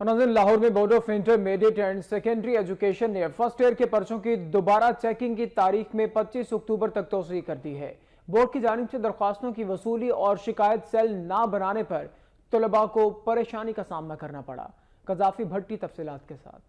नाज़रीन, लाहौर में board of intermediate and secondary education ने फर्स्ट ईयर के पर्चों की दोबारा चेकिंग की तारीख में 25 अक्टूबर तक तोसी कर दी है। बोर्ड की जानिब से दरख्वास्तों की वसूली और शिकायत सेल ना बनाने पर तलबा को परेशानी का सामना करना पड़ा। कजाफी भट्टी तफसीलात के साथ।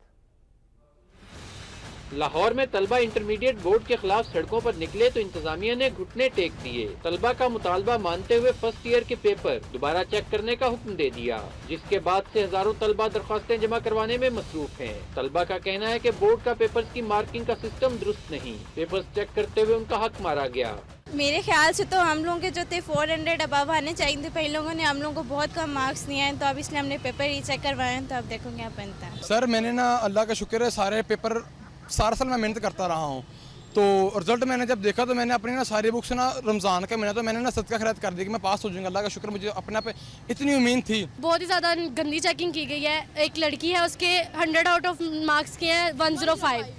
लाहौर में तलबा इंटरमीडिएट बोर्ड के खिलाफ सड़कों पर निकले तो इंतजामिया ने घुटने टेक दिए। तलबा का मुतालबा मानते हुए फर्स्ट ईयर के पेपर दोबारा चेक करने का हुक्म दे दिया, जिसके बाद से हजारों तलबा दरख्वास्तें जमा करवाने में मसरूफ हैं। तलबा का कहना है कि बोर्ड का पेपर्स की मार्किंग का सिस्टम दुरुस्त नहीं, पेपर्स चेक करते हुए उनका हक मारा गया। मेरे ख्याल से तो हम लोगों के जो थे 400 अबव आने चाहिए थे, पर इन लोगों ने हम लोगों को बहुत कम मार्क्स दिए हैं, तो अब इसलिए हमने पेपर रीचेक करवाए हैं। तो अब देखो क्या बनता है। सर मैंने ना अल्लाह का शुक्र है सारे पेपर सारा साल मैं मेहनत करता रहा हूँ, तो रिजल्ट मैंने जब देखा तो मैंने अपनी ना सारी बुक्स ना रमज़ान का महीना तो मैंने ना सदका खैरात कर दी कि मैं पास हो जाऊंगा। अल्लाह का शुक्र, मुझे अपने पे इतनी उम्मीद थी। बहुत ही ज़्यादा गंदी चेकिंग की गई है। एक लड़की है, उसके 100 आउट ऑफ मार्क्स किए हैं 105।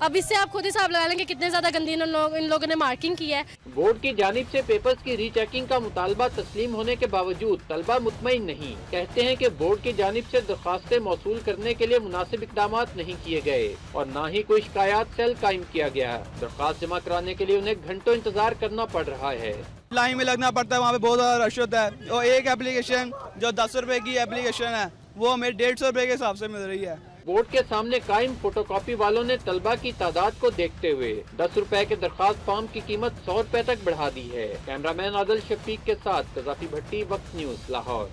अब इससे आप खुद हिसाब लगा लेंगे कितने ज़्यादा गंदी इन लोगों ने मार्किंग की है। बोर्ड की जानिब से पेपर्स की रीचेकिंग का मुतालबा तस्लीम होने के बावजूद तलबा मुतमईन नहीं। कहते हैं कि बोर्ड की जानिब से दरख्वास्तें मौसूल करने के लिए मुनासिब इकदाम नहीं किए गए और न ही कोई शिकायत सेल कायम किया गया। दरख्वास्त जमा कराने के लिए उन्हें घंटों इंतजार करना पड़ रहा है। लाइन में लगना पड़ता है, वहाँ पे बहुत ज़्यादा रश होता है। और एक एप्लीकेशन जो 10 रुपए की एप्लीकेशन है वो हमें 150 रुपए के हिसाब से मिल रही है। बोर्ड के सामने कायम फोटोकॉपी वालों ने तलबा की तादाद को देखते हुए 10 रुपए के दरख्वास्त फॉर्म की कीमत 100 रुपए तक बढ़ा दी है। कैमरामैन आदिल शफीक के साथ कजाफी भट्टी, वक्त न्यूज़, लाहौर।